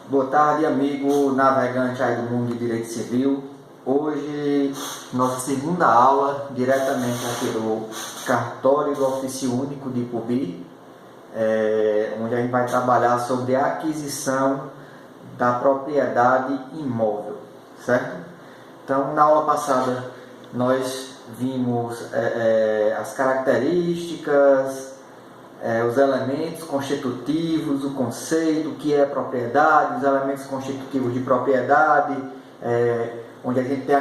Boa tarde, amigo navegante aí do mundo de Direito Civil. Hoje, nossa segunda aula, diretamente aqui do cartório do Ofício Único de Ipubi, onde a gente vai trabalhar sobre a aquisição da propriedade imóvel, certo? Então, na aula passada, nós vimos as características, os elementos constitutivos, o conceito, o que é propriedade, os elementos constitutivos de propriedade, onde a gente tem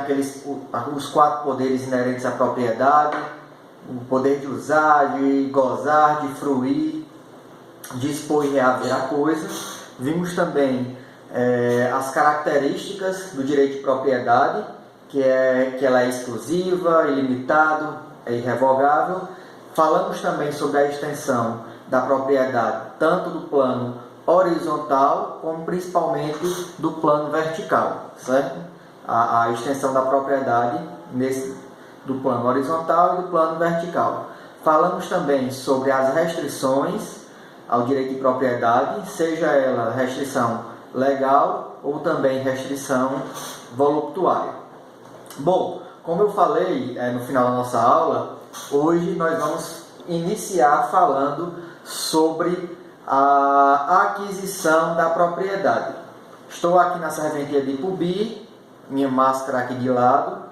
os 4 poderes inerentes à propriedade: o poder de usar, de gozar, de fruir, de expor e reaver a coisa. Vimos também as características do direito de propriedade, que ela é exclusiva, ilimitado, é irrevogável. Falamos também sobre a extensão da propriedade, tanto do plano horizontal, como principalmente do plano vertical, certo? A extensão da propriedade do plano horizontal e do plano vertical. Falamos também sobre as restrições ao direito de propriedade, seja ela restrição legal ou também restrição voluptuária. Bom, como eu falei no final da nossa aula, hoje nós vamos iniciar falando sobre a aquisição da propriedade. Estou aqui na serventia de Ipubi, minha máscara aqui de lado.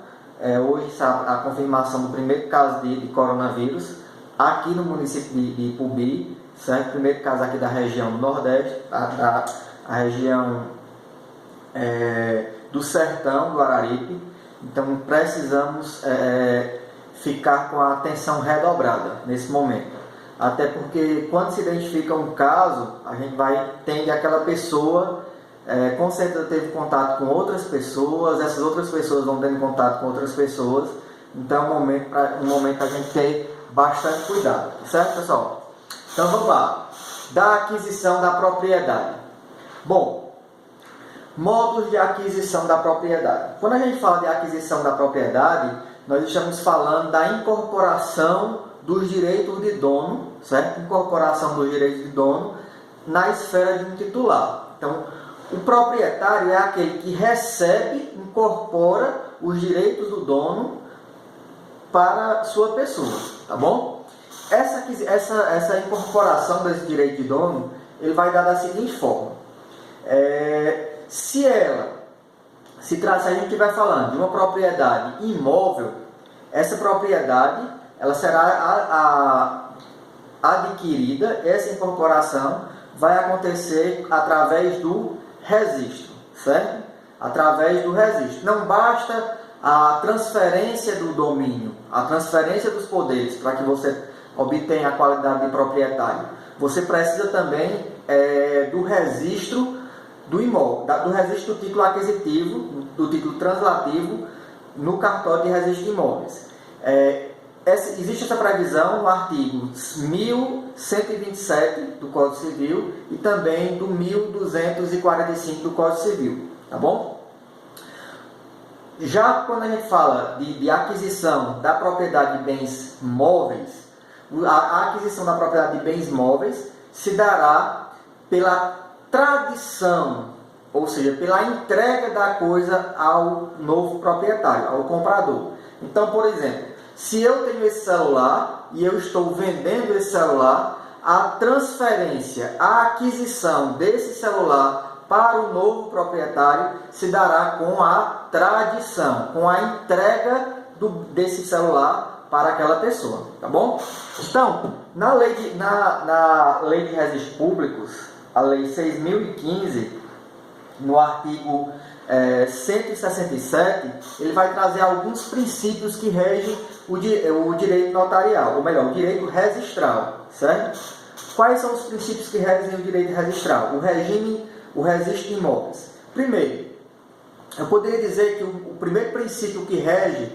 Hoje a confirmação do primeiro caso de coronavírus aqui no município de Ipubi, certo? Primeiro caso aqui da região do Nordeste, a região do Sertão do Araripe. Então precisamos ficar com a atenção redobrada nesse momento, até porque quando se identifica um caso, a gente tende aquela pessoa, com certeza teve contato com outras pessoas, essas outras pessoas vão tendo contato com outras pessoas, então é um momento para a gente ter bastante cuidado, certo, pessoal? Então vamos lá, da aquisição da propriedade. Bom, modos de aquisição da propriedade. Quando a gente fala de aquisição da propriedade, nós estamos falando da incorporação dos direitos de dono, certo? Incorporação dos direitos de dono na esfera de um titular. Então, o proprietário é aquele que recebe, incorpora os direitos do dono para sua pessoa, tá bom? Essa incorporação desse direito de dono, ele vai dar da seguinte forma. Se a gente estiver falando de uma propriedade imóvel, essa propriedade ela será adquirida, essa incorporação vai acontecer através do registro, certo? Através do registro. Não basta a transferência do domínio, a transferência dos poderes para que você obtenha a qualidade de proprietário. Você precisa também do registro do imóvel, do registro do título aquisitivo, do título translativo no cartório de registro de imóveis. Existe essa previsão no artigo 1127 do Código Civil e também do 1245 do Código Civil, tá bom? Já quando a gente fala de aquisição da propriedade de bens móveis, a aquisição da propriedade de bens móveis se dará pela tradição, ou seja, pela entrega da coisa ao novo proprietário, ao comprador. Então, por exemplo, se eu tenho esse celular e eu estou vendendo esse celular, a transferência, a aquisição desse celular para o novo proprietário se dará com a tradição, com a entrega desse celular para aquela pessoa, tá bom? Então, na lei de registros públicos, a Lei 6.015, no artigo 167, ele vai trazer alguns princípios que regem o direito notarial, ou melhor, o direito registral, certo? Quais são os princípios que regem o direito registral? O registro de imóveis. Primeiro, eu poderia dizer que o primeiro princípio que rege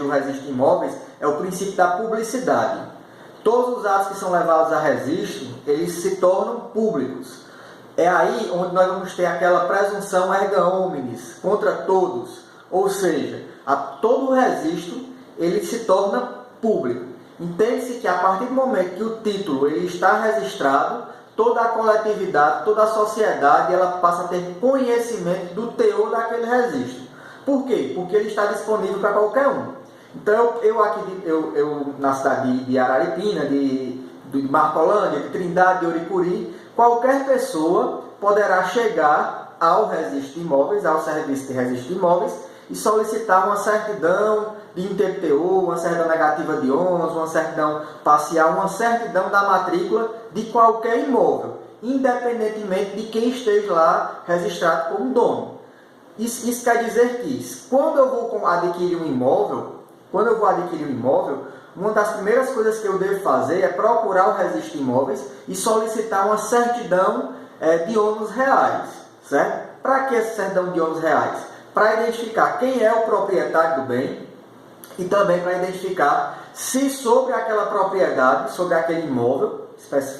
o registro de imóveis é o princípio da publicidade. Todos os atos que são levados a registro, eles se tornam públicos. É aí onde nós vamos ter aquela presunção erga omnes, contra todos. Ou seja, todo o registro, ele se torna público. Entende-se que a partir do momento que o título ele está registrado, toda a coletividade, toda a sociedade, ela passa a ter conhecimento do teor daquele registro. Por quê? Porque ele está disponível para qualquer um. Então, eu na cidade de Araripina, de Marcolândia, de Trindade, de Oricuri, qualquer pessoa poderá chegar ao registro de imóveis, ao serviço de registro de imóveis, e solicitar uma certidão de INTTU, uma certidão negativa de ônus, uma certidão parcial, uma certidão da matrícula de qualquer imóvel, independentemente de quem esteja lá registrado como dono. Isso quer dizer que, quando eu vou adquirir um imóvel, uma das primeiras coisas que eu devo fazer é procurar o registro de imóveis e solicitar uma certidão de ônus reais, certo? Para que essa certidão de ônus reais? Para identificar quem é o proprietário do bem e também para identificar se sobre aquela propriedade, sobre aquele imóvel,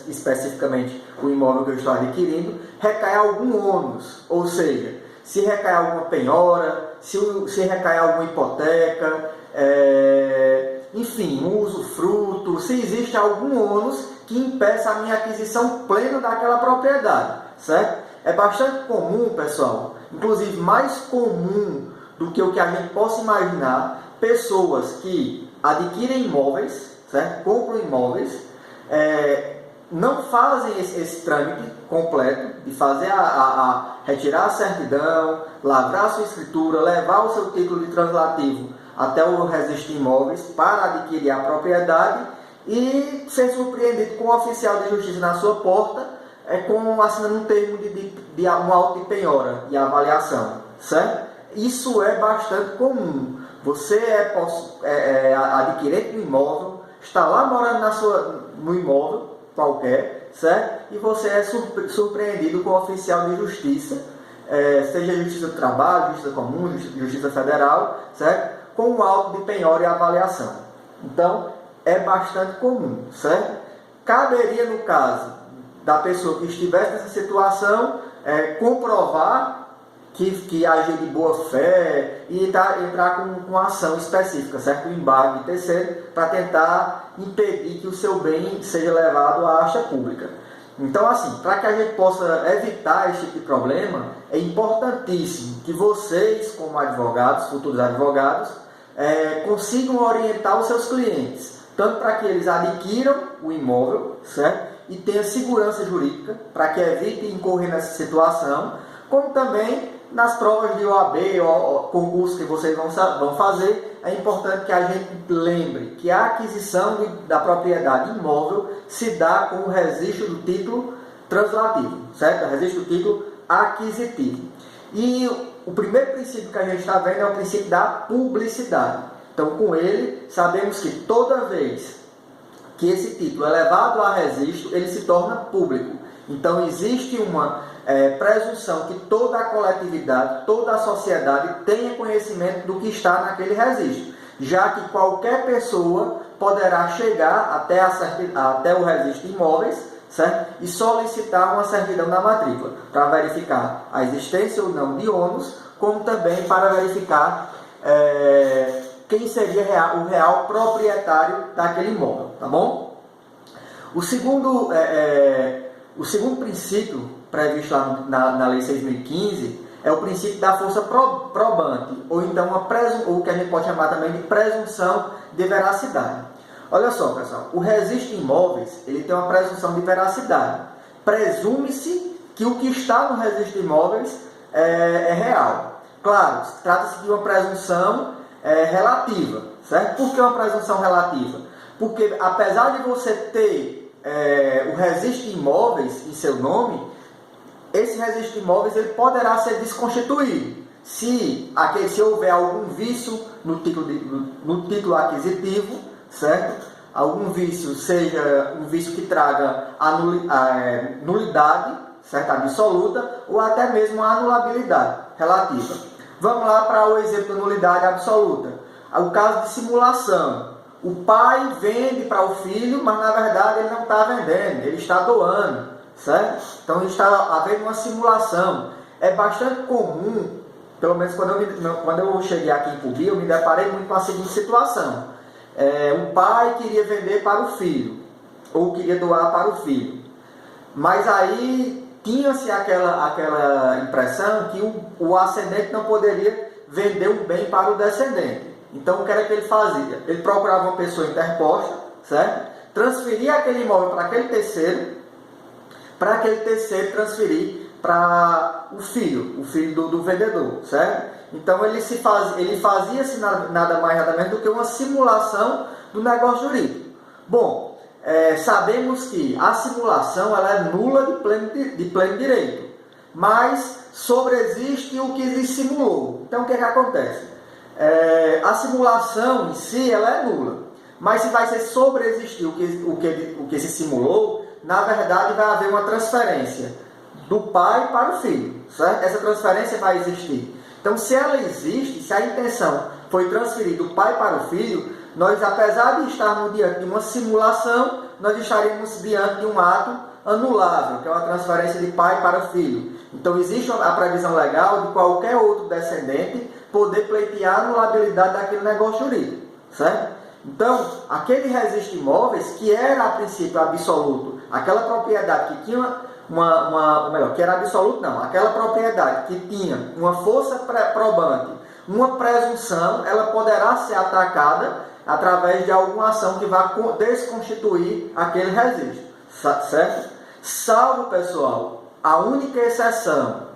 especificamente o imóvel que eu estou adquirindo, recai algum ônus, ou seja, se recai alguma penhora, se recai alguma hipoteca, enfim, um usufruto, se existe algum ônus que impeça a minha aquisição plena daquela propriedade, certo? É bastante comum, pessoal, inclusive mais comum do que o que a gente possa imaginar, pessoas que adquirem imóveis, certo? Compram imóveis, não fazem esse trâmite completo de fazer retirar a certidão, lavrar a sua escritura, levar o seu título de translativo até o registro de imóveis para adquirir a propriedade e ser surpreendido com o oficial de justiça na sua porta, assinando um termo de um auto de penhora e avaliação, certo? Isso é bastante comum. Você é adquirente do imóvel, está lá morando no imóvel qualquer, certo? E você é surpreendido com o oficial de justiça, seja Justiça do Trabalho, Justiça Comum, Justiça Federal, certo? Com um auto de penhora e avaliação. Então, é bastante comum, certo? Caberia, no caso da pessoa que estivesse nessa situação, comprovar que agir de boa fé e entrar com uma ação específica, certo? Um embargo de terceiro, para tentar impedir que o seu bem seja levado à acha pública. Então, assim, para que a gente possa evitar esse tipo de problema, é importantíssimo que vocês, como advogados, futuros advogados, consigam orientar os seus clientes, tanto para que eles adquiram o imóvel, certo? E tenham segurança jurídica, para que evitem incorrer nessa situação, como também nas provas de OAB ou concurso que vocês vão fazer, é importante que a gente lembre que a aquisição da propriedade imóvel se dá com o registro do título translativo, certo? O registro do título aquisitivo. E o primeiro princípio que a gente está vendo é o princípio da publicidade. Então, com ele, sabemos que toda vez que esse título é levado a registro, ele se torna público. Então, existe uma presunção que toda a coletividade, toda a sociedade tenha conhecimento do que está naquele registro, já que qualquer pessoa poderá chegar até o registro de imóveis, certo? E solicitar uma certidão da matrícula, para verificar a existência ou não de ônus, como também para verificar quem seria o real proprietário daquele imóvel, tá bom? O segundo princípio previsto lá na Lei 6.015 é o princípio da força probante, ou então o que a gente pode chamar também de presunção de veracidade. Olha só, pessoal, o registro de imóveis ele tem uma presunção de veracidade. Presume-se que o que está no registro de imóveis é real. Claro, trata-se de uma presunção relativa, certo? Por que uma presunção relativa? Porque apesar de você ter o registro de imóveis em seu nome, esse registro de imóveis ele poderá ser desconstituído se houver algum vício no título aquisitivo, certo? Algum vício, seja um vício que traga nulidade, certo? Absoluta, ou até mesmo a anulabilidade relativa. Vamos lá para o exemplo da nulidade absoluta. O caso de simulação. O pai vende para o filho, mas na verdade ele não está vendendo, ele está doando, certo? Então está havendo uma simulação. É bastante comum, pelo menos quando eu cheguei aqui em Pubi, eu me deparei muito com a seguinte situação. O pai queria vender para o filho, ou queria doar para o filho. Mas aí tinha-se aquela impressão que o ascendente não poderia vender um bem para o descendente. Então, o que era que ele fazia? Ele procurava uma pessoa interposta, certo? Transferia aquele imóvel para aquele terceiro transferir para o filho do vendedor, certo? Então, ele fazia-se nada mais nada menos do que uma simulação do negócio jurídico. Bom, sabemos que a simulação ela é nula de pleno direito, mas sobreexiste o que se simulou. Então, o que acontece? A simulação em si ela é nula, mas se vai ser sobreexistir o que se simulou, na verdade vai haver uma transferência do pai para o filho, certo? Essa transferência vai existir. Então, se ela existe, se a intenção foi transferir do pai para o filho, nós, apesar de estarmos diante de uma simulação, nós estaríamos diante de um ato anulável, que é uma transferência de pai para o filho. Então, existe a previsão legal de qualquer outro descendente poder pleitear a anulabilidade daquele negócio jurídico, certo? Então, aquele registro de imóveis, que era a princípio absoluto, aquela propriedade que tinha que era absoluto não, aquela propriedade que tinha uma força probante, uma presunção, ela poderá ser atacada através de alguma ação que vá desconstituir aquele registro, certo? Salvo, pessoal, a única exceção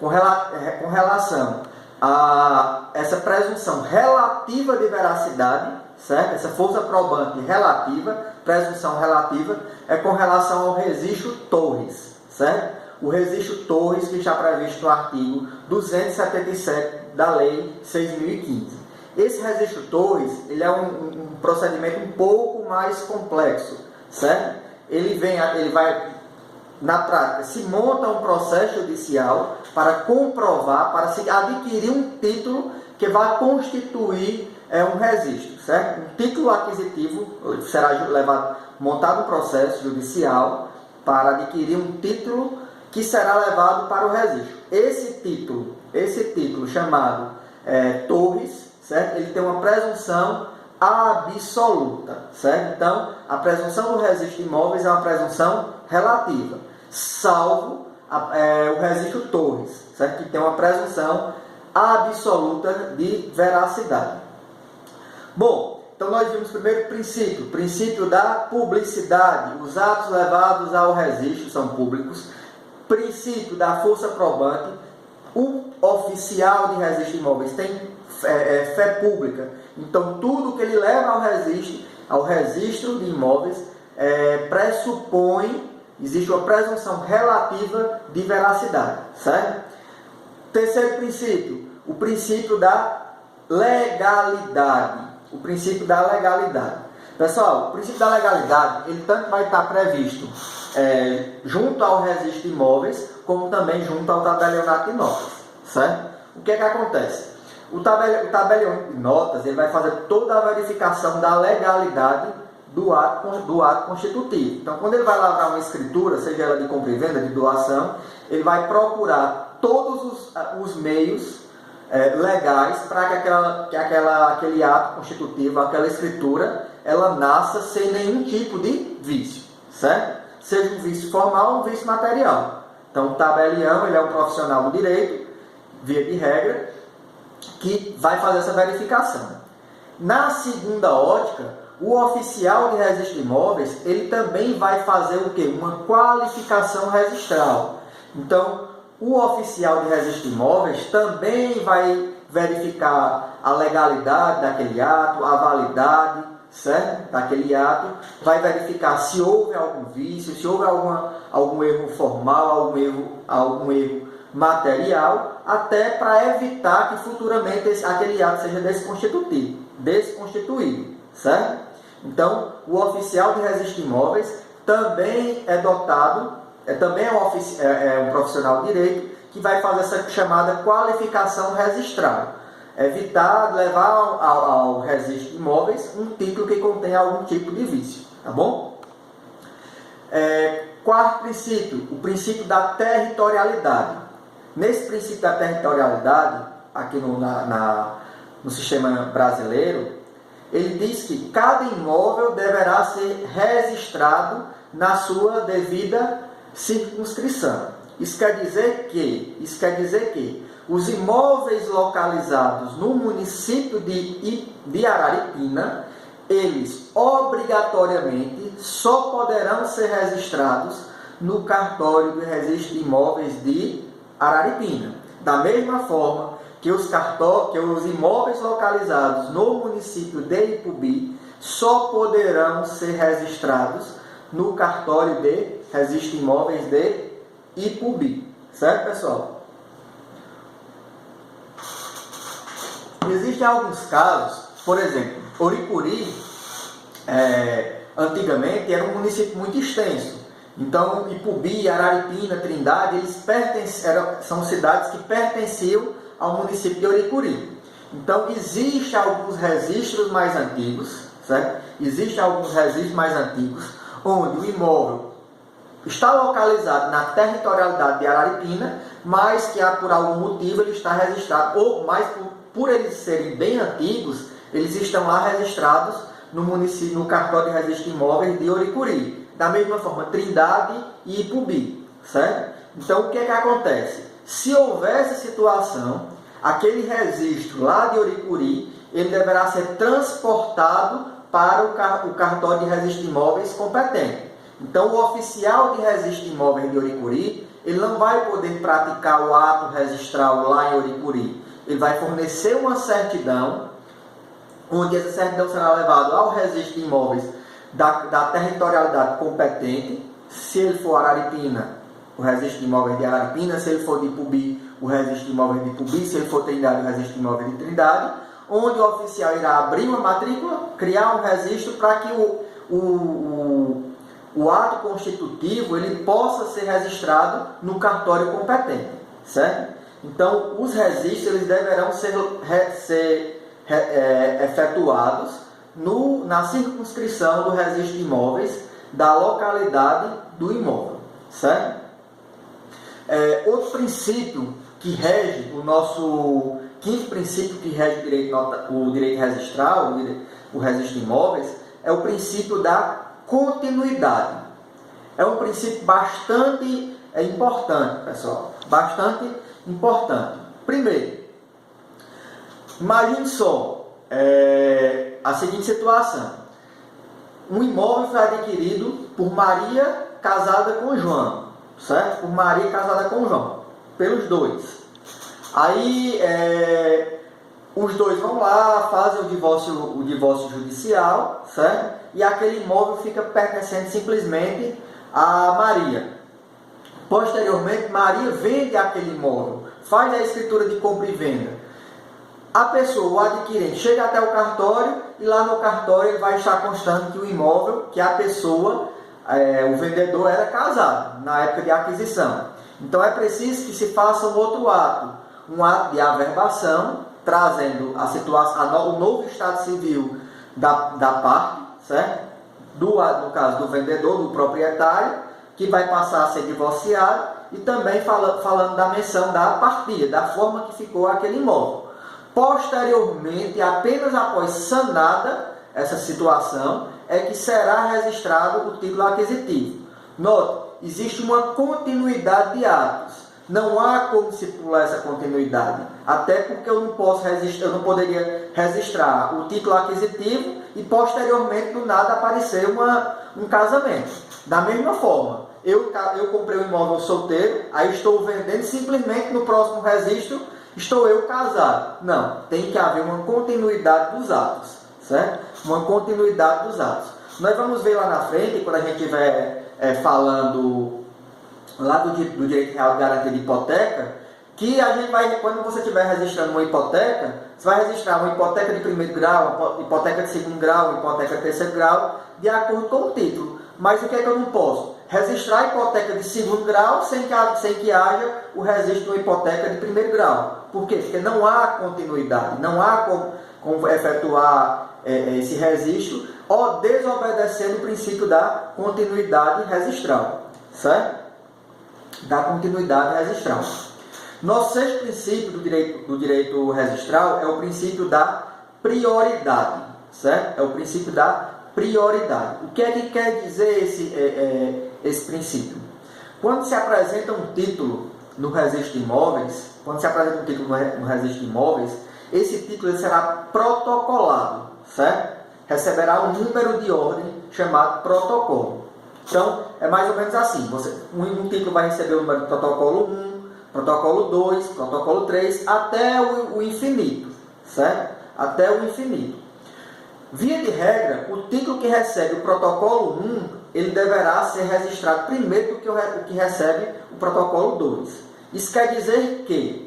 com relação a essa presunção relativa de veracidade, certo? Essa força probante relativa, presunção relativa, é com relação ao registro Torres, certo? O registro Torres, que está previsto no artigo 277 da Lei 6.015. Esse registro Torres, ele é um procedimento um pouco mais complexo, certo? Na prática, se monta um processo judicial para comprovar, para se adquirir um título que vai constituir um registro, certo? Um título aquisitivo será montado um processo judicial para adquirir um título que será levado para o registro. Esse título chamado Torres, certo? Ele tem uma presunção absoluta, certo? Então, a presunção do registro de imóveis é uma presunção relativa, salvo o registro Torres, certo? Que tem uma presunção absoluta de veracidade. Bom, então nós vimos o primeiro princípio da publicidade. Os atos levados ao registro são públicos. Princípio da força probante. O oficial de registro de imóveis tem fé pública. Então, tudo que ele leva ao registro de imóveis pressupõe, existe uma presunção relativa de veracidade, certo? Terceiro princípio, o princípio da legalidade. Pessoal, o princípio da legalidade, ele tanto vai estar previsto junto ao registro de imóveis, como também junto ao tabelionato de notas, certo? O que acontece? O tabelionato de notas, ele vai fazer toda a verificação da legalidade do ato constitutivo. Então, quando ele vai lavrar uma escritura, seja ela de compra e venda, de doação, ele vai procurar todos os meios legais para que aquele ato constitutivo, aquela escritura, ela nasça sem nenhum tipo de vício, certo? Seja um vício formal ou um vício material. Então, o tabelião, ele é um profissional do direito, via de regra, que vai fazer essa verificação. Na segunda ótica, o oficial de registro de imóveis, ele também vai fazer o quê? Uma qualificação registral. Então, o oficial de registro de imóveis também vai verificar a legalidade daquele ato, a validade, certo? Daquele ato, vai verificar se houve algum vício, se houve algum erro formal, algum erro material, até para evitar que futuramente aquele ato seja desconstituído, certo? Então, o oficial de registro de imóveis também é dotado, também é um profissional de direito que vai fazer essa chamada qualificação registral. Evitar levar ao registro de imóveis um título que contém algum tipo de vício, tá bom? Quarto princípio, o princípio da territorialidade. Nesse princípio da territorialidade, aqui no sistema brasileiro, ele diz que cada imóvel deverá ser registrado na sua devida circunscrição. Isso quer dizer que os imóveis localizados no município de Araripina, eles obrigatoriamente só poderão ser registrados no cartório de registro de imóveis de Araripina. Da mesma forma que os imóveis localizados no município de Ipubi só poderão ser registrados no cartório de registro de imóveis de Ipubi. Certo, pessoal? Existem alguns casos, por exemplo, Oricuri, antigamente era um município muito extenso. Então, Ipubi, Araripina, Trindade, são cidades que pertenciam ao município de Oricuri. Então, existem alguns registros mais antigos, certo? Existem alguns registros mais antigos, onde o imóvel está localizado na territorialidade de Araripina, mas que por algum motivo ele está registrado, ou mais por eles serem bem antigos, eles estão lá registrados no cartório de registro de imóveis de Oricuri. Da mesma forma, Trindade e Ipubi, certo? Então, o que é que acontece? Se houver essa situação, aquele registro lá de Oricuri, ele deverá ser transportado para o cartório de registro de imóveis competente. Então, o oficial de registro de imóveis de Oricuri, ele não vai poder praticar o ato registral lá em Oricuri. Ele vai fornecer uma certidão, onde essa certidão será levada ao registro de imóveis da territorialidade competente. Se ele for Araripina, o registro de imóveis de Araripina; se ele for de Ipubi, o registro de imóveis de Ipubi; se ele for Trindade, o registro de imóveis de Trindade, onde o oficial irá abrir uma matrícula, criar um registro para que o ato constitutivo ele possa ser registrado no cartório competente, certo? Então, os registros eles deverão ser efetuados na circunscrição do registro de imóveis da localidade do imóvel, certo? Outro princípio que rege, o nosso quinto princípio que rege o direito registral, o registro de imóveis, é o princípio da continuidade. É um princípio bastante importante, pessoal, bastante importante. Primeiro, imagine só a seguinte situação: um imóvel foi adquirido por Maria casada com João, certo? Por Maria casada com João, pelos dois. Aí os dois vão lá, fazem o divórcio judicial, certo? E aquele imóvel fica pertencente simplesmente a Maria. Posteriormente, Maria vende aquele imóvel, faz a escritura de compra e venda. A pessoa, o adquirente, chega até o cartório e lá no cartório ele vai estar constando que o imóvel, que a pessoa, o vendedor era casado na época de aquisição. Então é preciso que se faça um outro ato, um ato de averbação, trazendo a situação, o novo estado civil da parte, certo? No caso do vendedor, do proprietário, que vai passar a ser divorciado, e também falando da menção da partilha, da forma que ficou aquele imóvel. Posteriormente, apenas após sanada essa situação, é que será registrado o título aquisitivo. Note, existe uma continuidade de atos. Não há como se pular essa continuidade, até porque eu não poderia registrar o título aquisitivo e posteriormente do nada aparecer um casamento. Da mesma forma, eu comprei um imóvel solteiro, aí estou vendendo, simplesmente no próximo registro estou eu casado. Não, tem que haver uma continuidade dos atos, certo? Uma continuidade dos atos. Nós vamos ver lá na frente, quando a gente estiver falando lá do direito real de garantia de hipoteca, que a gente vai, quando você estiver registrando uma hipoteca, você vai registrar uma hipoteca de primeiro grau, uma hipoteca de segundo grau, uma hipoteca de terceiro grau, de acordo com o título. Mas o que é que eu não posso? Registrar a hipoteca de segundo grau sem que haja o registro de uma hipoteca de primeiro grau. Por quê? Porque não há continuidade, não há como efetuar esse registro, desobedecendo o princípio da continuidade registral, certo? Da continuidade registral. Nosso sexto princípio do direito registral é o princípio da prioridade. certo? É o princípio da prioridade. O que é que quer dizer esse princípio? Quando se apresenta um título no registro de imóveis, esse título ele será protocolado, certo? Receberá um número de ordem chamado protocolo. Então, é mais ou menos assim. Um título vai receber o número de protocolo 1, protocolo 2, protocolo 3, até o infinito, certo? Até o infinito. Via de regra, o título que recebe o protocolo 1, ele deverá ser registrado primeiro do que o que recebe o protocolo 2. Isso quer dizer que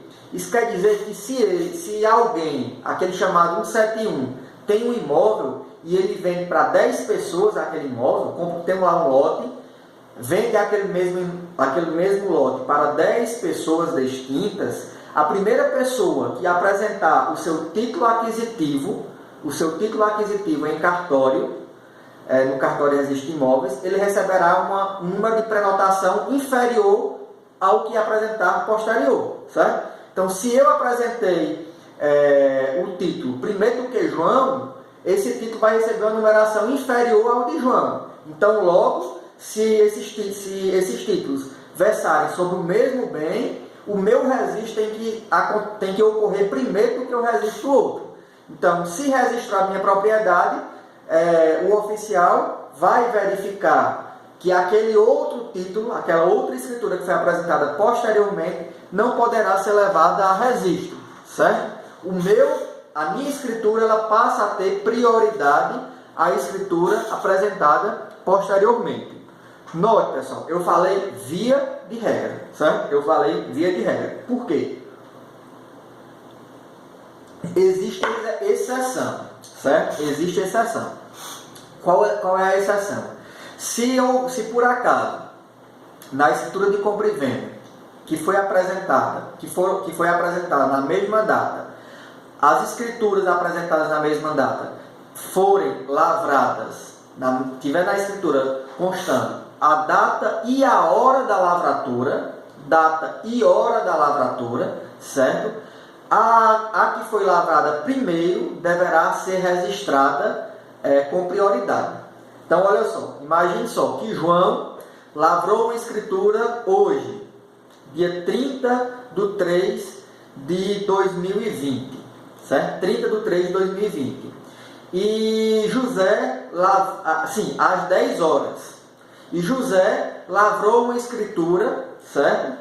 se alguém, aquele chamado 171, tem um imóvel e ele vende para 10 pessoas aquele imóvel, tem lá um lote, vende aquele mesmo lote para 10 pessoas distintas, a primeira pessoa que apresentar o seu título aquisitivo em cartório, no cartório de registro de imóveis, ele receberá um número de prenotação inferior ao que apresentar posterior, certo? Então, se eu apresentei o título primeiro do que João, esse título vai receber uma numeração inferior ao de João. Então, logo, se esses títulos versarem sobre o mesmo bem, o meu registro tem que ocorrer primeiro do que o registro do outro. Então, se registrar a minha propriedade, o oficial vai verificar que aquele outro título, aquela outra escritura que foi apresentada posteriormente, não poderá ser levada a registro, certo? A minha escritura ela passa a ter prioridade à escritura apresentada posteriormente. Note, pessoal, eu falei via de regra, certo? Eu falei via de regra. Por quê? Existe exceção, certo? Existe exceção. Qual é a exceção? Se por acaso, na escritura de compra e venda, que foi apresentada na mesma data, as escrituras apresentadas na mesma data forem lavradas, tiver na escritura constando a data e a hora da lavratura, certo? A que foi lavrada primeiro deverá ser registrada com prioridade. Então, olha só, imagine só que João lavrou uma escritura hoje, dia 30/3/2020, certo? 30/3/2020. E José, às 10 horas. E José lavrou uma escritura, certo?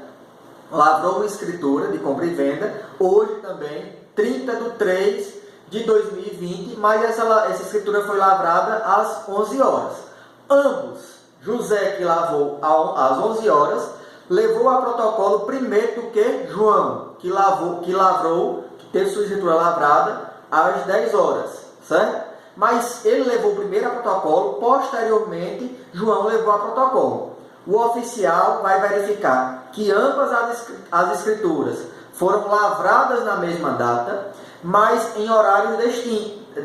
Lavrou uma escritura de compra e venda, hoje também, 30/3/2020, mas essa escritura foi lavrada às 11 horas. Ambos, José que lavrou às 11 horas, levou a protocolo primeiro do que João, que teve sua escritura lavrada às 10 horas, certo? Mas ele levou primeiro a protocolo, posteriormente João levou a protocolo. O oficial vai verificar que ambas as escrituras foram lavradas na mesma data, mas em horários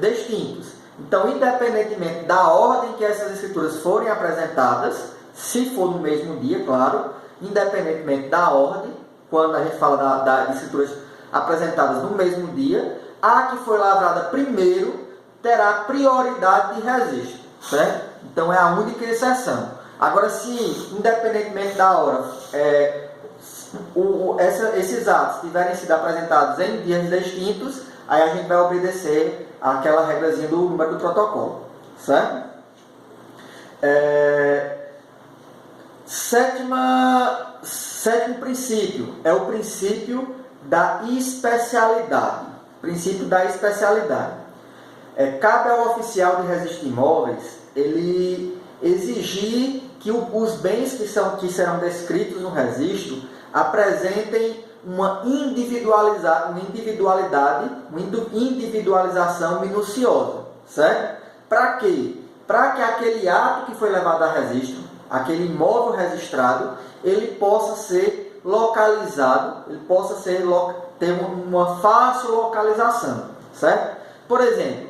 distintos. Então, independentemente da ordem que essas escrituras forem apresentadas, se for no mesmo dia, claro, independentemente da ordem, quando a gente fala das escrituras apresentadas no mesmo dia, a que foi lavrada primeiro terá prioridade de registro, certo? Então, é a única exceção. Agora, se, independentemente da hora, esses atos tiverem sido apresentados em dias distintos, aí a gente vai obedecer àquela regrazinha do número do protocolo, certo? Sétimo princípio é o princípio da especialidade. Princípio da especialidade. Cabe ao oficial de registro de imóveis ele exigir que os bens que serão descritos no registro apresentem uma individualização minuciosa, certo? Para quê? Para que aquele ato que foi levado a registro, aquele imóvel registrado, ele possa ser localizado, ter uma fácil localização, certo? Por exemplo,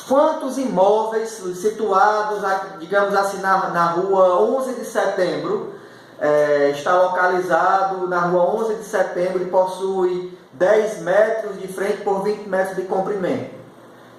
quantos imóveis situados, digamos assim, na rua 11 de setembro, está localizado na rua 11 de setembro e possui 10 metros de frente por 20 metros de comprimento?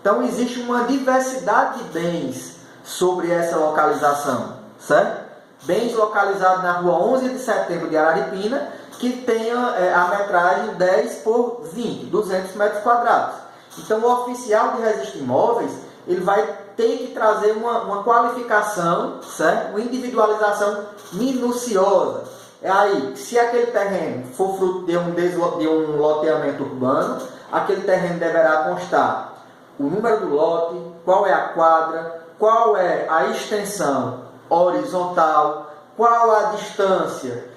Então existe uma diversidade de bens sobre essa localização, certo? Bens localizados na rua 11 de setembro de Araripina, que tenha a metragem 10 por 20, 200 metros quadrados. Então o oficial de registro de imóveis, ele vai ter que trazer uma qualificação, certo? Uma individualização minuciosa. Aí, se aquele terreno for fruto de um loteamento urbano, aquele terreno deverá constar o número do lote, qual é a quadra, qual é a extensão horizontal, qual a distância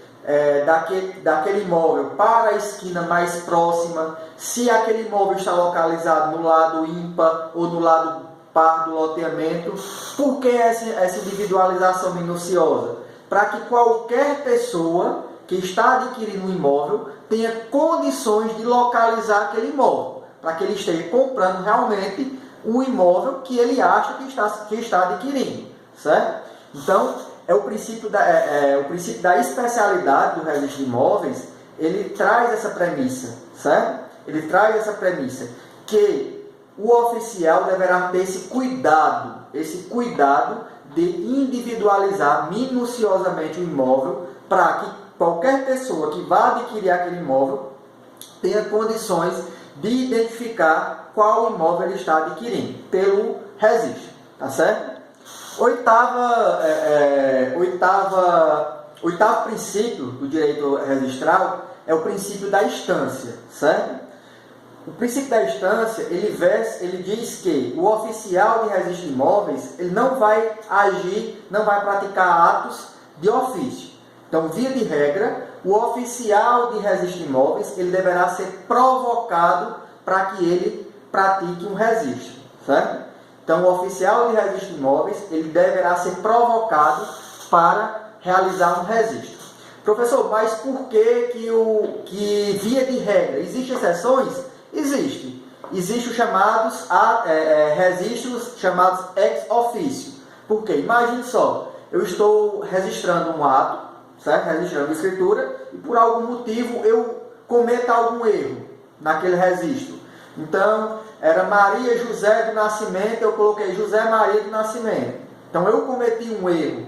daquele imóvel para a esquina mais próxima, se aquele imóvel está localizado no lado ímpar ou no lado par do loteamento. Por que essa individualização minuciosa? Para que qualquer pessoa que está adquirindo um imóvel tenha condições de localizar aquele imóvel, para que ele esteja comprando realmente um imóvel que ele acha que está adquirindo, certo? Então, o princípio da especialidade do registro de imóveis, ele traz essa premissa, certo? Ele traz essa premissa que o oficial deverá ter esse cuidado de individualizar minuciosamente o imóvel, para que qualquer pessoa que vá adquirir aquele imóvel tenha condições de identificar qual imóvel ele está adquirindo pelo registro, tá certo? Oitavo princípio do direito registral é o princípio da instância, certo? O princípio da instância, ele diz que o oficial de registro de imóveis, ele não vai agir, não vai praticar atos de ofício. Então, via de regra, o oficial de registro de imóveis, ele deverá ser provocado para que ele pratique um registro, certo? Então, o oficial de registro de imóveis, ele deverá ser provocado para realizar um registro. Professor, mas por que via de regra, existem exceções? Existe. Existem os chamados registros chamados ex officio. Por quê? Imagine só, eu estou registrando um ato, certo? Registrando a escritura, e por algum motivo eu cometo algum erro naquele registro. Então, era Maria José do Nascimento, eu coloquei José Maria do Nascimento. Então, eu cometi um erro.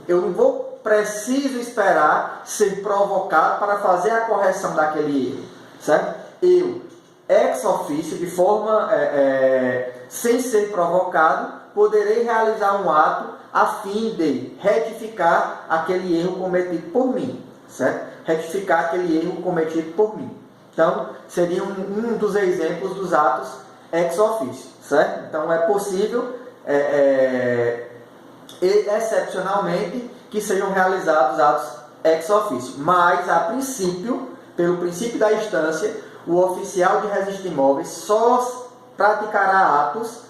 Eu não preciso esperar ser provocado para fazer a correção daquele erro, certo? Eu, ex officio, de forma sem ser provocado, poderei realizar um ato a fim de retificar aquele erro cometido por mim, certo? Retificar aquele erro cometido por mim. Então, seria um dos exemplos dos atos ex officio, certo? Então, é possível, excepcionalmente, que sejam realizados atos ex officio. Mas, a princípio, pelo princípio da instância, o oficial de registro de imóveis só praticará atos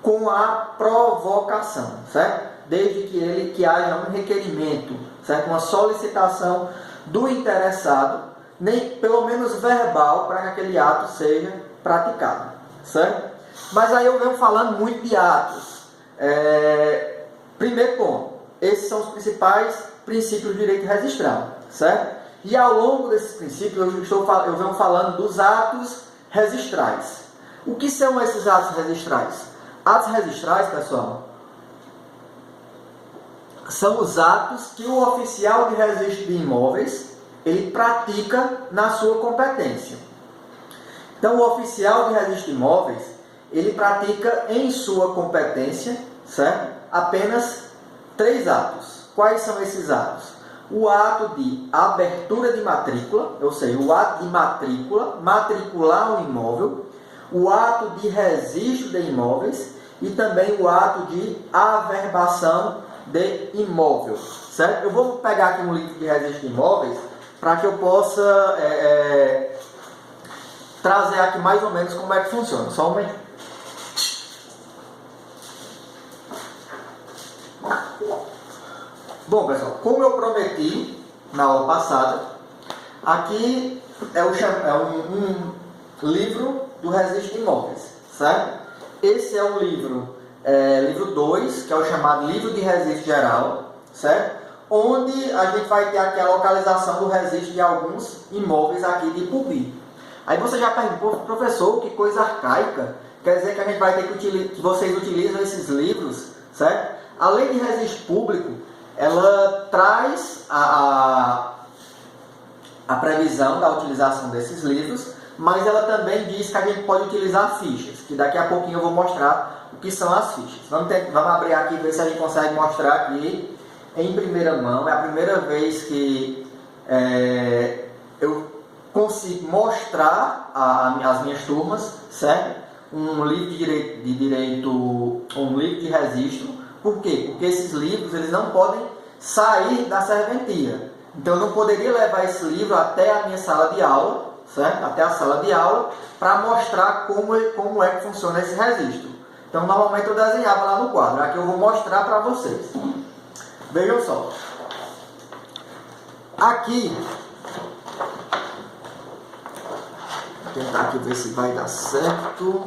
com a provocação, certo? Desde que haja um requerimento, certo? Uma solicitação do interessado, nem pelo menos verbal, para que aquele ato seja praticado, certo? Mas aí eu venho falando muito de atos. Primeiro ponto, esses são os principais princípios do direito registral, certo? E ao longo desses princípios eu venho falando dos atos registrais. O que são esses atos registrais? Atos registrais, pessoal, são os atos que o oficial de registro de imóveis ele pratica na sua competência. Então, o oficial de registro de imóveis ele pratica em sua competência, certo? Apenas 3 atos. Quais são esses atos? O ato de abertura de matrícula, ou seja, o ato de matrícula, matricular um imóvel, o ato de registro de imóveis e também o ato de averbação de imóvel, certo? Eu vou pegar aqui um livro de registro de imóveis para que eu possa trazer aqui mais ou menos como é que funciona. Só um momento. Bom, pessoal, como eu prometi na aula passada, aqui é um livro do registro de imóveis, certo? Esse é o livro 2, que é o chamado livro de registro geral, certo? Onde a gente vai ter aqui a localização do registro de alguns imóveis aqui de Ipubi. Aí você já perguntou, professor, que coisa arcaica, quer dizer que a gente vai ter que vocês utilizam esses livros, certo? A lei de registro público, ela traz a previsão da utilização desses livros, mas ela também diz que a gente pode utilizar fichas, que daqui a pouquinho eu vou mostrar o que são as fichas. Vamos abrir aqui e ver se a gente consegue mostrar aqui em primeira mão. É a primeira vez que eu consigo mostrar às minhas turmas, certo? Um livro de direito, um livro de registro. Por quê? Porque esses livros eles não podem sair da serventia. Então eu não poderia levar esse livro até a minha sala de aula, certo? Até a sala de aula, para mostrar como é que funciona esse registro. Então normalmente eu desenhava lá no quadro. Aqui eu vou mostrar para vocês. Vejam só. Aqui, vou tentar aqui ver se vai dar certo.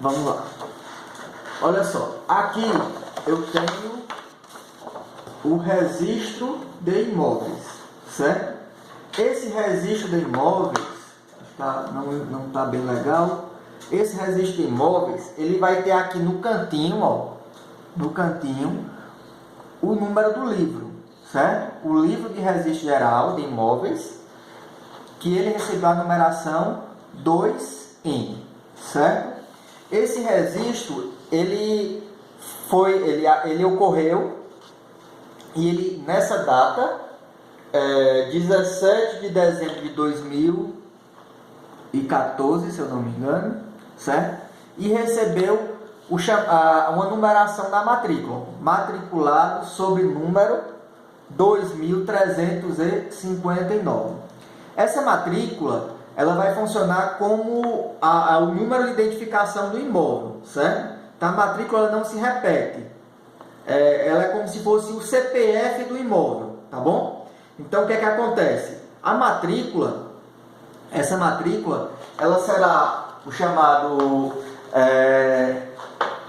Vamos lá. Olha só, aqui eu tenho o registro de imóveis, certo? Esse registro de imóveis não está bem legal. Esse registro de imóveis, ele vai ter aqui no cantinho, ó, no cantinho, o número do livro, certo? O livro de registro geral de imóveis, que ele recebeu a numeração 2N, certo? Esse registro, ele ocorreu e ele, nessa data, 17 de dezembro de 2014, se eu não me engano, certo? E recebeu uma numeração da matrícula, matriculado sob número 2359. Essa matrícula, ela vai funcionar como o número de identificação do imóvel, certo? Então a matrícula não se repete. Ela é como se fosse o CPF do imóvel, tá bom? Então o que é que acontece? Essa matrícula, ela será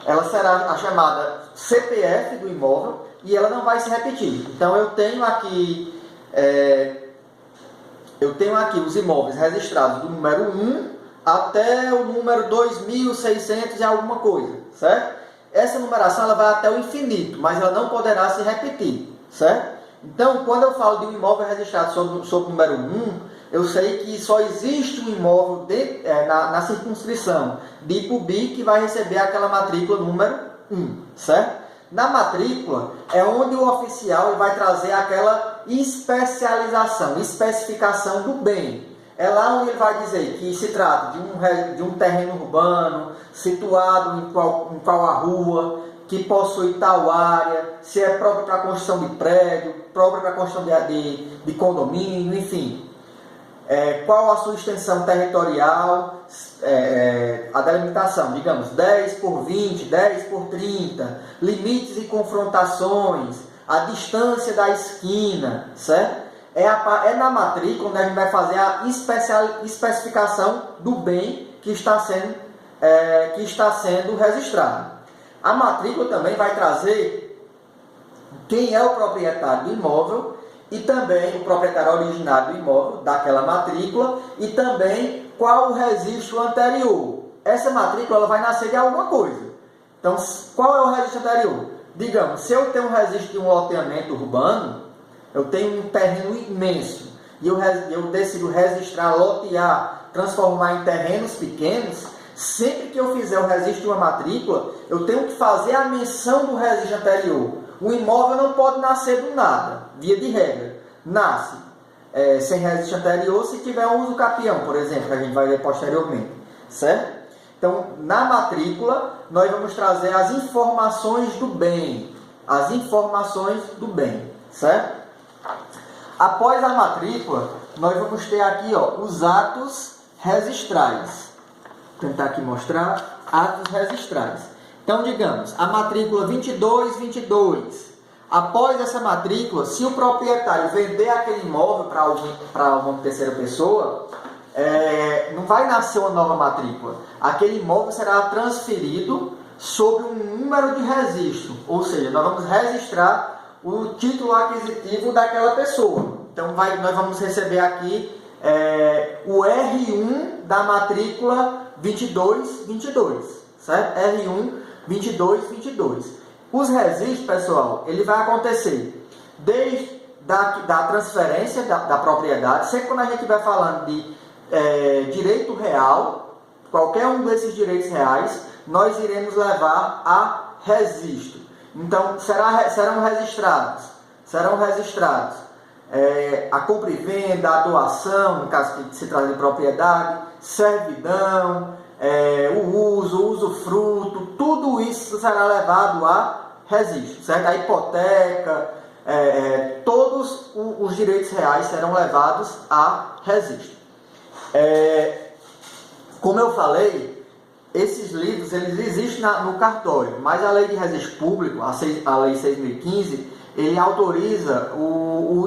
ela será a chamada CPF do imóvel e ela não vai se repetir. Então eu tenho aqui os imóveis registrados do número 1 até o número 2600 e alguma coisa, certo? Essa numeração ela vai até o infinito, mas ela não poderá se repetir, certo? Então, quando eu falo de um imóvel registrado sob o número 1, eu sei que só existe um imóvel na circunscrição de Ipubi que vai receber aquela matrícula número 1, certo? Na matrícula é onde o oficial vai trazer aquela especificação do bem. É lá onde ele vai dizer que se trata de um terreno urbano, situado em qual a rua, que possui tal área, se é próprio para construção de prédio, próprio para construção de condomínio, enfim. Qual a sua extensão territorial, a delimitação, digamos, 10 por 20, 10 por 30, limites e confrontações, a distância da esquina, certo? É na matrícula onde a gente vai fazer a especificação do bem que está sendo registrado. A matrícula também vai trazer quem é o proprietário do imóvel e também o proprietário originário do imóvel, daquela matrícula, e também qual o registro anterior. Essa matrícula ela vai nascer de alguma coisa. Então, qual é o registro anterior? Digamos, se eu tenho um registro de um loteamento urbano, eu tenho um terreno imenso e eu decido registrar, lotear, transformar em terrenos pequenos. Sempre que eu fizer o registro de uma matrícula, eu tenho que fazer a menção do registro anterior. O imóvel não pode nascer do nada, via de regra. Nasce sem registro anterior se tiver um uso capião, por exemplo, que a gente vai ver posteriormente, certo? Então, na matrícula, nós vamos trazer as informações do bem, certo? Após a matrícula, nós vamos ter aqui os atos registrais. Vou tentar aqui mostrar atos registrais. Então, digamos, a matrícula 2222. Após essa matrícula, se o proprietário vender aquele imóvel para uma terceira pessoa, não vai nascer uma nova matrícula. Aquele imóvel será transferido sobre um número de registro. Ou seja, nós vamos registrar o título aquisitivo daquela pessoa. Então, nós vamos receber aqui o R1 da matrícula 2222, certo? R1 2222. Os registros, pessoal, ele vai acontecer desde da transferência da propriedade, sempre quando a gente estiver falando de direito real, qualquer um desses direitos reais, nós iremos levar a registro. Então, serão registrados a compra e venda, a doação, no caso que se trata de propriedade, servidão, o usufruto, tudo isso será levado a registro, certo? A hipoteca, todos os direitos reais serão levados a registro. Como eu falei, esses livros eles existem no cartório, mas a Lei de Registro Público, a Lei 6.015, ele autoriza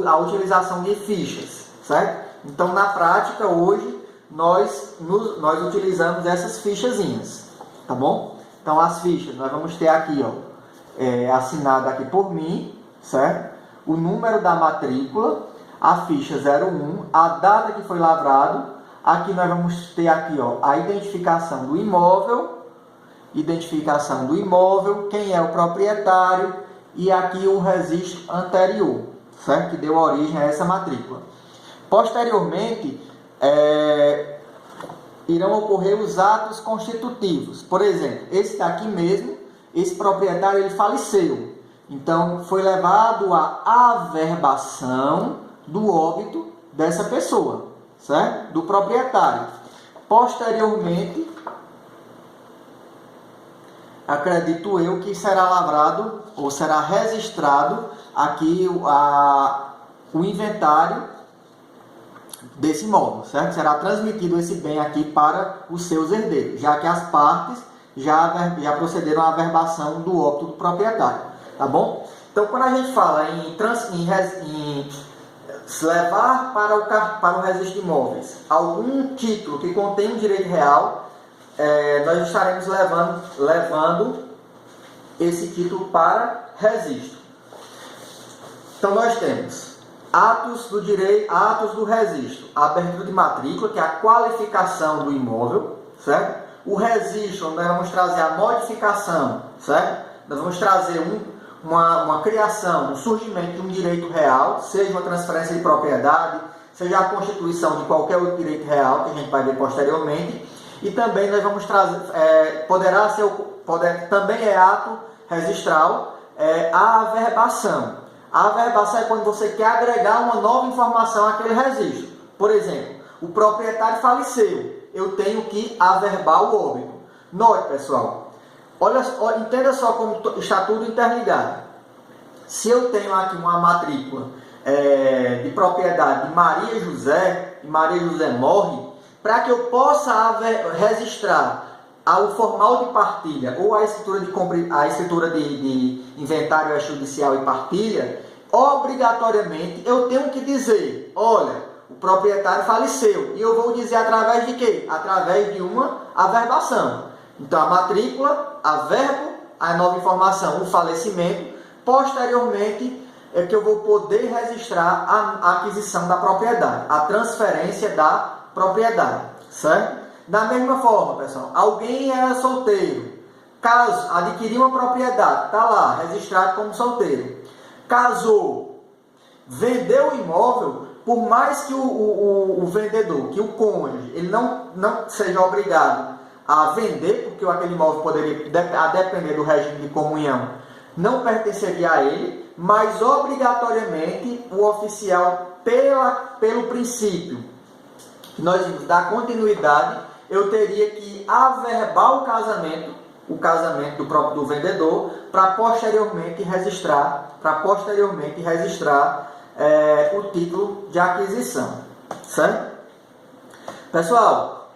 a utilização de fichas, certo? Então, na prática, hoje, nós utilizamos essas fichazinhas, tá bom? Então, as fichas, nós vamos ter aqui, ó, assinado aqui por mim, certo? O número da matrícula, a ficha 01, a data que foi lavrado. Aqui nós vamos ter aqui, ó, a identificação do imóvel, quem é o proprietário e aqui o registro anterior, certo? Que deu origem a essa matrícula. Posteriormente, irão ocorrer os atos constitutivos. Por exemplo, esse daqui mesmo, esse proprietário, ele faleceu. Então, foi levado a averbação do óbito dessa pessoa, certo? Do proprietário. Posteriormente, acredito eu que será lavrado ou será registrado aqui o inventário desse imóvel, certo? Será transmitido esse bem aqui para os seus herdeiros, já que as partes já procederam à averbação do óbito do proprietário, tá bom? Então, quando a gente fala em levar para o registro de imóveis algum título que contém um direito real, nós estaremos levando esse título para registro. Então, nós temos atos do registro, a abertura de matrícula, que é a qualificação do imóvel, certo? O registro, nós vamos trazer a modificação, certo? Nós vamos trazer uma criação, um surgimento de um direito real, seja uma transferência de propriedade, seja a constituição de qualquer outro direito real, que a gente vai ver posteriormente. E também nós vamos trazer, também é ato registral, a averbação. A averbação é quando você quer agregar uma nova informação àquele registro. Por exemplo, o proprietário faleceu, eu tenho que averbar o óbito. Note, pessoal, entenda só como está tudo interligado. Se eu tenho aqui uma matrícula de propriedade de Maria José, e Maria José morre, para que eu possa registrar o formal de partilha ou a escritura de inventário extrajudicial e partilha, obrigatoriamente eu tenho que dizer, olha, o proprietário faleceu, e eu vou dizer através de quê? Através de uma averbação. Então, a matrícula, averbo, a nova informação, o falecimento, posteriormente é que eu vou poder registrar a aquisição da propriedade, a transferência da propriedade, certo? Da mesma forma, pessoal, alguém era solteiro, caso adquiriu uma propriedade, está lá, registrado como solteiro, casou, vendeu o imóvel, por mais que o vendedor, que o cônjuge, ele não seja obrigado a vender, porque aquele imóvel poderia, a depender do regime de comunhão, não pertenceria a ele, mas obrigatoriamente o oficial, pelo princípio que nós vamos dar continuidade, eu teria que averbar o casamento do vendedor para posteriormente registrar o título de aquisição, certo? Pessoal,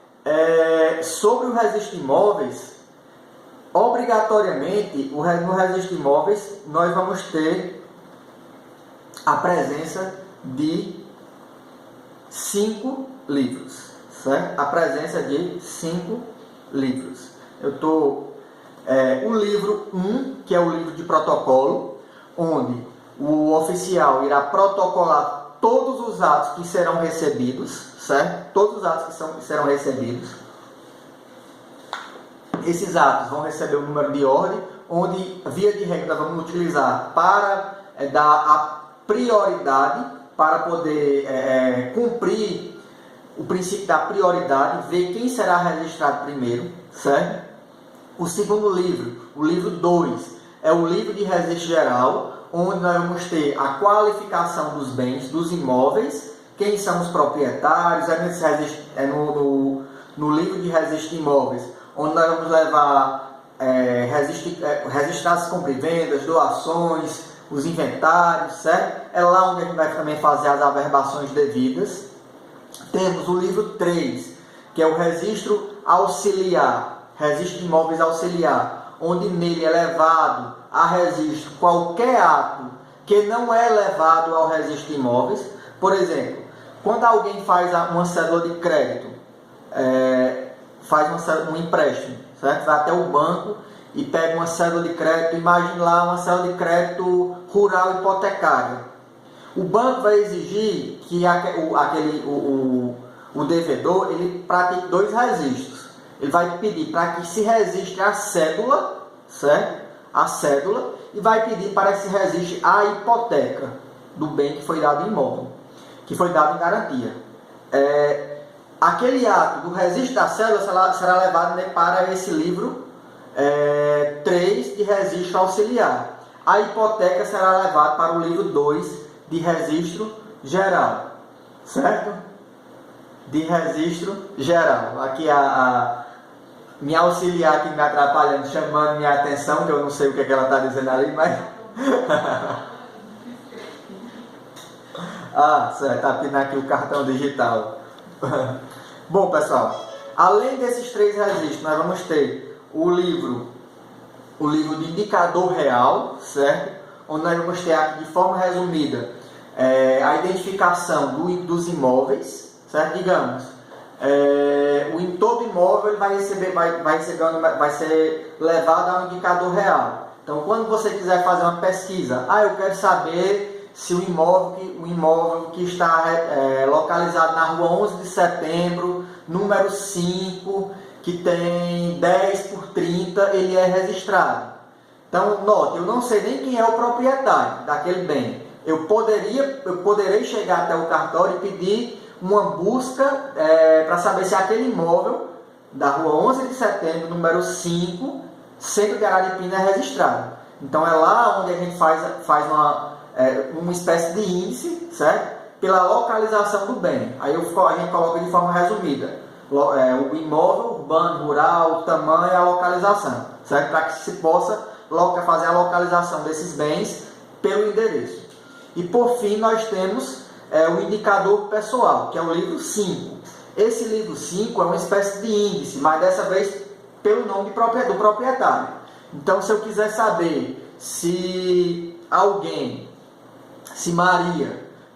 sobre o registro de imóveis, obrigatoriamente no registro de imóveis nós vamos ter a presença de 5 livros, certo? A presença de 5 livros. O livro 1, que é o livro de protocolo, onde o oficial irá protocolar todos os atos que serão recebidos, certo? Todos os atos que serão recebidos. Esses atos vão receber o número de ordem, onde, via de regra, vamos utilizar para dar a prioridade, para poder cumprir o princípio da prioridade, ver quem será registrado primeiro, certo? O segundo livro, o livro 2, é o livro de registro geral, onde nós vamos ter a qualificação dos bens, dos imóveis, quem são os proprietários, no livro de registro de imóveis, onde nós vamos levar registrar as compras e vendas, doações, os inventários, certo? É lá onde a gente vai também fazer as averbações devidas. Temos o livro 3, que é o registro auxiliar, registro de imóveis auxiliar, onde nele é levado a registro qualquer ato que não é levado ao registro de imóveis. Por exemplo, quando alguém faz uma cédula de crédito, faz um empréstimo, certo? Vai até o banco e pega uma cédula de crédito, imagine lá uma cédula de crédito rural hipotecária. O banco vai exigir que o devedor ele pratique 2 registros. Ele vai pedir para que se registre a cédula, certo? A cédula, e vai pedir para que se registre a hipoteca do bem que foi dado em imóvel, que foi dado em garantia. Aquele ato do registro da cédula será levado para esse livro 3 de registro auxiliar. A hipoteca será levada para o livro 2 de registro geral, certo? De registro geral. Aqui a minha auxiliar aqui me atrapalhando, chamando minha atenção, que eu não sei o que ela está dizendo ali, mas... certo, está pedindo aqui o cartão digital. Bom, pessoal, além desses 3 registros, nós vamos ter o livro de indicador real, certo? Onde nós vamos ter aqui, de forma resumida, a identificação dos imóveis, certo? Digamos, todo imóvel ele vai ser levado a um indicador real. Então, quando você quiser fazer uma pesquisa, eu quero saber se o imóvel que está localizado na rua 11 de setembro, número 5, que tem 10 por 30, ele é registrado. Então, note, eu não sei nem quem é o proprietário daquele bem. Eu poderei chegar até o cartório e pedir uma busca para saber se aquele imóvel da rua 11 de setembro, número 5, centro de Araripina, é registrado. Então, é lá onde a gente faz uma espécie de índice, certo? Pela localização do bem. Aí a gente coloca de forma resumida o imóvel, urbano, rural, o tamanho e a localização, certo? Para que se possa fazer a localização desses bens pelo endereço. E por fim nós temos o indicador pessoal, que é o livro 5. Esse livro 5 é uma espécie de índice, mas dessa vez pelo nome do proprietário. Então, se eu quiser saber se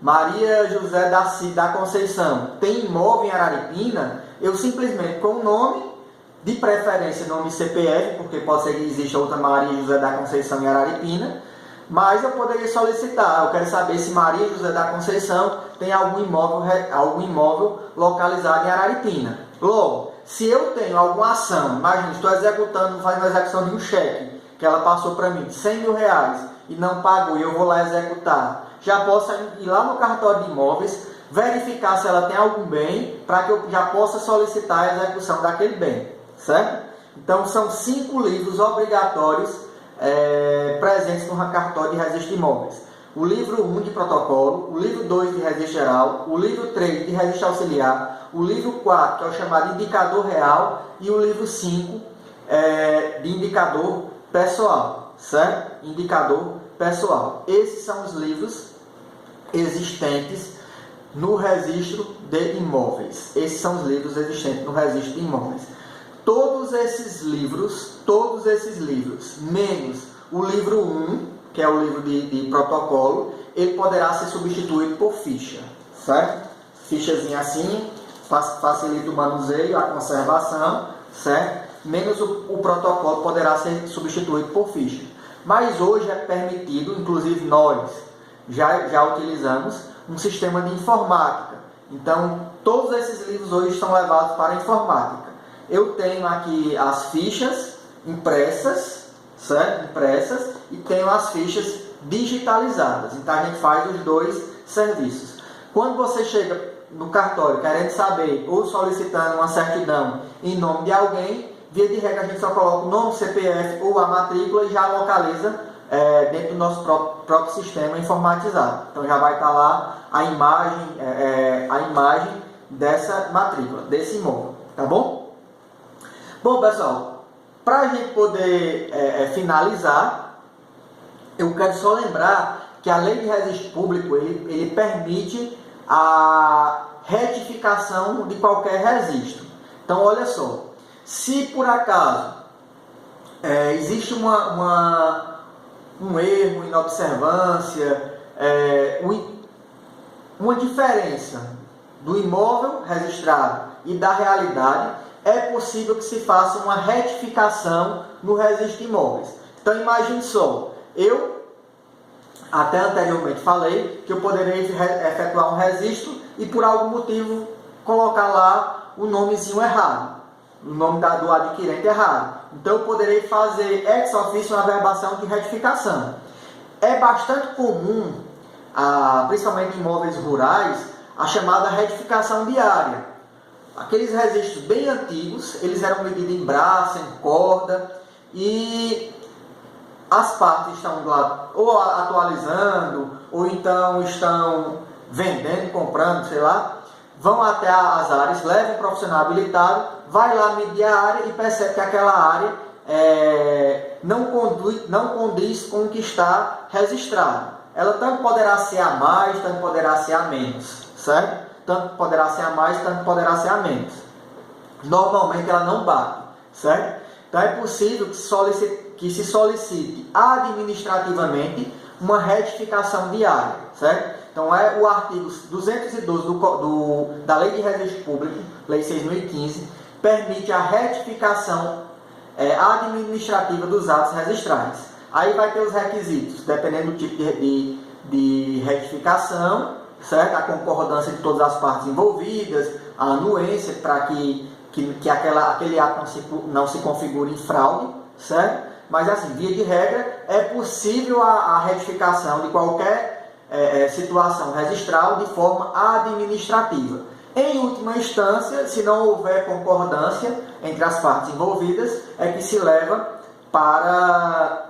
Maria José da Conceição tem imóvel em Araripina, eu simplesmente com o nome, de preferência nome CPF, porque pode ser que exista outra Maria José da Conceição em Araripina, mas eu poderia solicitar, eu quero saber se Maria José da Conceição tem algum imóvel localizado em Araripina. Logo, se eu tenho alguma ação, imagina, estou fazendo a execução de um cheque, que ela passou para mim de 100 mil reais e não pagou, e eu vou lá executar, já posso ir lá no cartório de imóveis, verificar se ela tem algum bem, para que eu já possa solicitar a execução daquele bem, certo? Então, são 5 livros obrigatórios presentes no cartório de registro de imóveis. O livro 1 de protocolo, o livro 2 de registro geral, o livro 3 de registro auxiliar, o livro 4, que é o chamado indicador real, e o livro 5 de indicador pessoal, certo? Indicador pessoal. Esses são os livros existentes no registro de imóveis. Esses são os livros existentes no registro de imóveis. Todos esses livros, menos o livro 1, que é o livro de protocolo, ele poderá ser substituído por ficha, certo? Fichazinha assim, facilita o manuseio, a conservação, certo? Menos o protocolo poderá ser substituído por ficha. Mas hoje é permitido, inclusive nós, já utilizamos um sistema de informática. Então, todos esses livros hoje são levados para a informática. Eu tenho aqui as fichas impressas, certo? Impressas, e tenho as fichas digitalizadas. Então, a gente faz os dois serviços. Quando você chega no cartório querendo saber ou solicitando uma certidão em nome de alguém, via de regra a gente só coloca o nome, CPF ou a matrícula e já localiza dentro do nosso próprio sistema informatizado. Então já vai estar lá a imagem dessa matrícula, desse imóvel, tá bom? Bom, pessoal, para a gente poder finalizar, eu quero só lembrar que a Lei de Registro Público ele permite a retificação de qualquer registro. Então, olha só, se por acaso existe um erro, inobservância, uma diferença do imóvel registrado e da realidade, é possível que se faça uma retificação no registro de imóveis. Então, imagine só, eu até anteriormente falei que eu poderia efetuar um registro e por algum motivo colocar lá o nomezinho errado, o nome do adquirente errado. Então eu poderei fazer ex officio uma averbação de retificação. É bastante comum, principalmente em imóveis rurais, a chamada retificação diária. Aqueles registros bem antigos, eles eram medidos em braço, em corda, e as partes estão lá ou atualizando, ou então estão vendendo, comprando, sei lá, vão até as áreas, levam um profissional habilitado, vai lá medir a área e percebe que aquela área não condiz com o que está registrado. Ela tanto poderá ser a mais, tanto poderá ser a menos, certo? Tanto poderá ser a mais, tanto poderá ser a menos. Normalmente ela não bate, certo? Então é possível que se solicite administrativamente uma retificação diária, certo? Então é o artigo 212 da Lei de Registro Público, Lei 6.015, permite a retificação administrativa dos atos registrais. Aí vai ter os requisitos, dependendo do tipo de retificação, certo? A concordância de todas as partes envolvidas, a anuência para que aquele ato não se configure em fraude, certo? Mas assim, via de regra, é possível a retificação de qualquer situação registral de forma administrativa. Em última instância, se não houver concordância entre as partes envolvidas, é que se leva para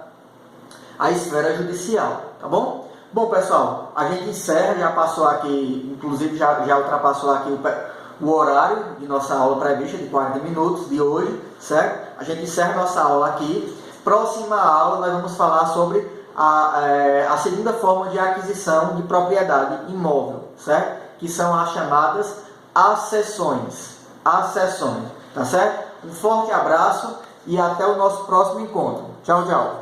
a esfera judicial, tá bom? Bom, pessoal, a gente encerra, já passou aqui, inclusive já ultrapassou aqui o horário de nossa aula prevista de 40 minutos de hoje, certo? A gente encerra nossa aula aqui. Próxima aula nós vamos falar sobre a segunda forma de aquisição de propriedade imóvel, certo? Que são as chamadas accessões, tá certo? Um forte abraço e até o nosso próximo encontro. Tchau, tchau.